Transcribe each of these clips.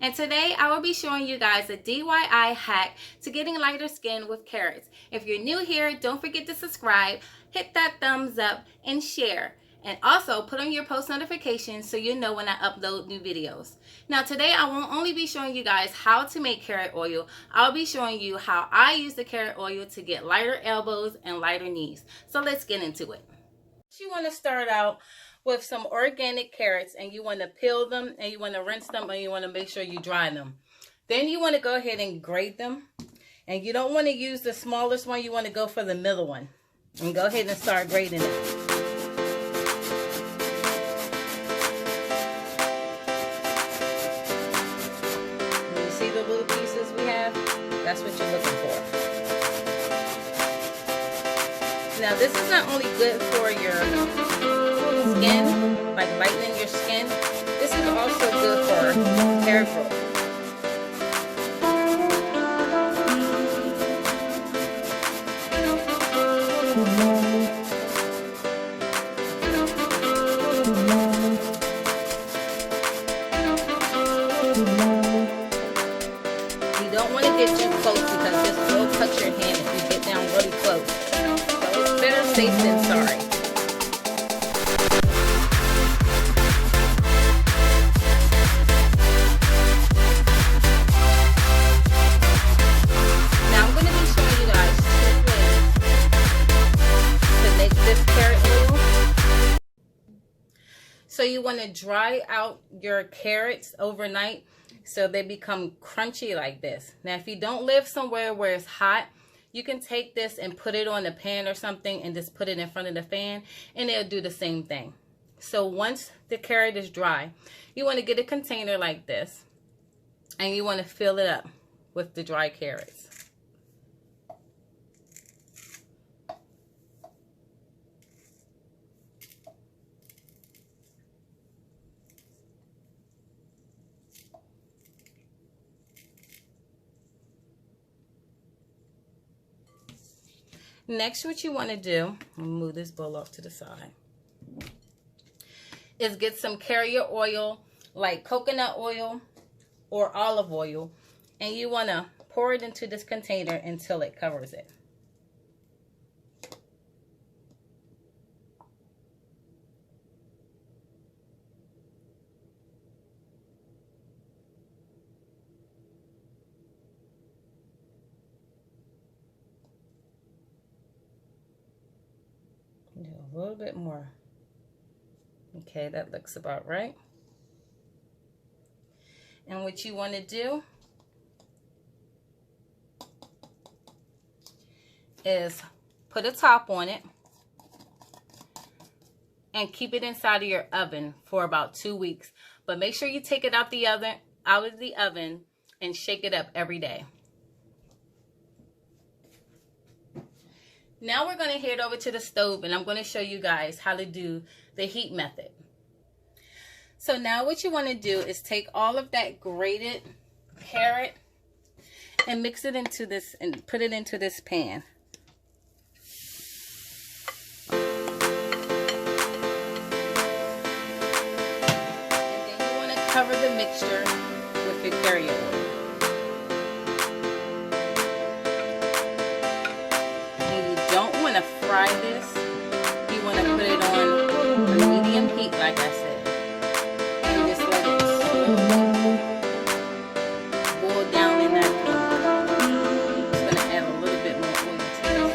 and today I will be showing you guys a DIY hack to getting lighter skin with carrots. If you're new here, don't forget to subscribe, hit that thumbs up, and share. And also put on your post notifications so you know when I upload new videos. Now today I won't only be showing you guys how to make carrot oil, I'll be showing you how I use the carrot oil to get lighter elbows and lighter knees. So let's get into it. You want to start out with some organic carrots, and you want to peel them, and you want to rinse them, and you want to make sure you dry them. Then you want to go ahead and grate them, and you don't want to use the smallest one, you want to go for the middle one, and go ahead and start grating it. You see the little pieces we have? That's what you're looking for. Now this is not only good for your skin, like lightening your skin, this is also good for hair growth. You don't want to get too close because this will cut your hand if you get down really close. So it's better safe than sorry. So you want to dry out your carrots overnight so they become crunchy like this. Now if you don't live somewhere where it's hot, you can take this and put it on a pan or something and just put it in front of the fan and it'll do the same thing. So once the carrot is dry, you want to get a container like this and you want to fill it up with the dry carrots. Next, what you want to do, I'll move this bowl off to the side, is get some carrier oil like coconut oil or olive oil, and you want to pour it into this container until it covers it. Do a little bit more. Okay, that looks about right. And what you want to do is put a top on it and keep it inside of your oven for about 2 weeks. But make sure you take it out of the oven and shake it up every day. Now we're going to head over to the stove and I'm going to show you guys how to do the heat method. So now what you want to do is take all of that grated carrot and mix it into this and put it into this pan. And then you want to cover the mixture with your carrier oil. Fry this, you want to put it on a medium heat like I said, and just let it slowly boil down in that pan. It's going to add a little bit more oil to it.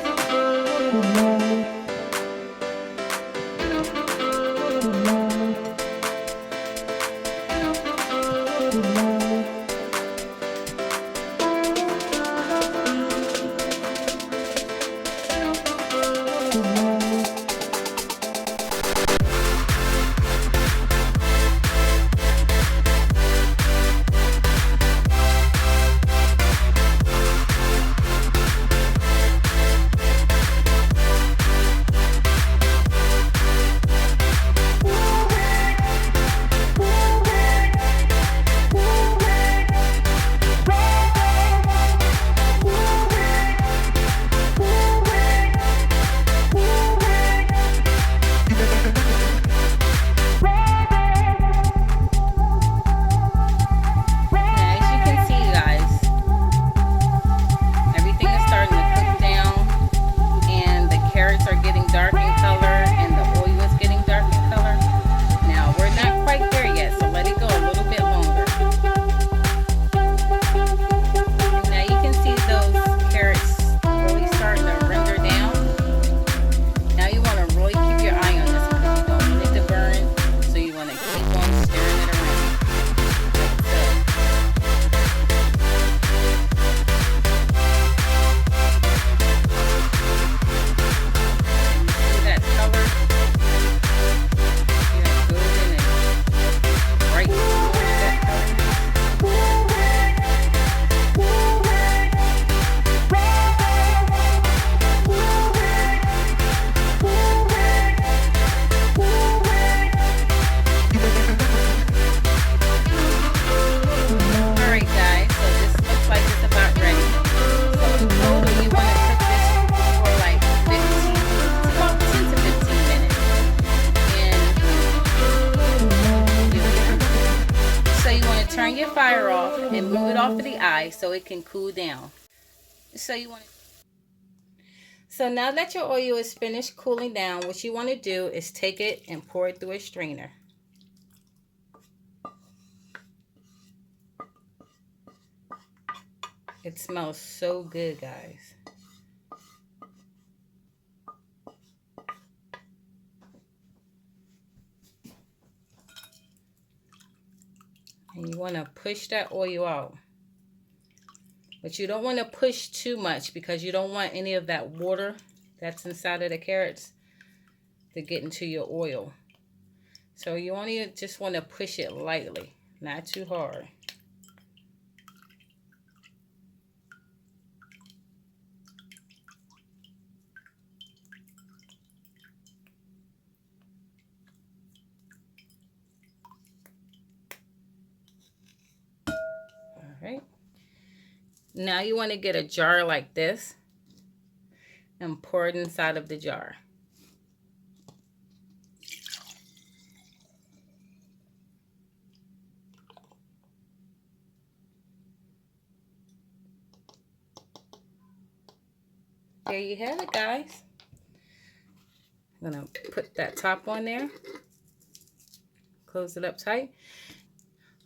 overnight so it can cool down. So now that your oil is finished cooling down, what you want to do is take it and pour it through a strainer. It smells so good, guys. And you want to push that oil out. But you don't want to push too much because you don't want any of that water that's inside of the carrots to get into your oil. So you only just want to push it lightly, not too hard. Alright. Now you want to get a jar like this and pour it inside of the jar. There you have it, guys. I'm going to put that top on there. Close it up tight.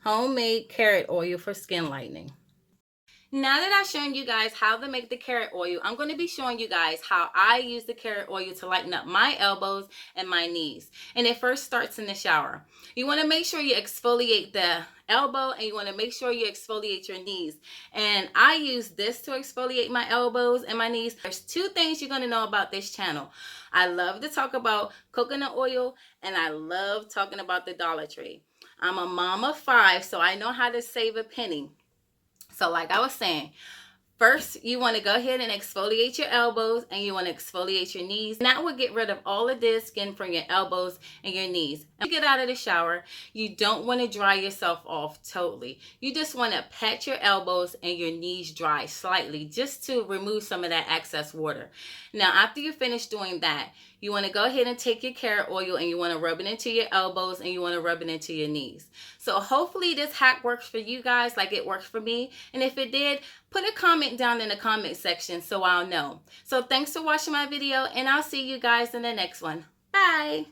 Homemade carrot oil for skin lightening. Now that I've shown you guys how to make the carrot oil, I'm going to be showing you guys how I use the carrot oil to lighten up my elbows and my knees. And it first starts in the shower. You want to make sure you exfoliate the elbow and you want to make sure you exfoliate your knees. And I use this to exfoliate my elbows and my knees. There's two things you're going to know about this channel. I love to talk about coconut oil and I love talking about the Dollar Tree. I'm a mom of 5, so I know how to save a penny. So like I was saying, first you want to go ahead and exfoliate your elbows and you want to exfoliate your knees. And that will get rid of all of this skin from your elbows and your knees. When you get out of the shower, you don't want to dry yourself off totally. You just want to pat your elbows and your knees dry slightly just to remove some of that excess water. Now after you finish doing that, you want to go ahead and take your carrot oil and you want to rub it into your elbows and you want to rub it into your knees. So hopefully this hack works for you guys like it worked for me. And if it did, put a comment down in the comment section so I'll know. So thanks for watching my video and I'll see you guys in the next one. Bye.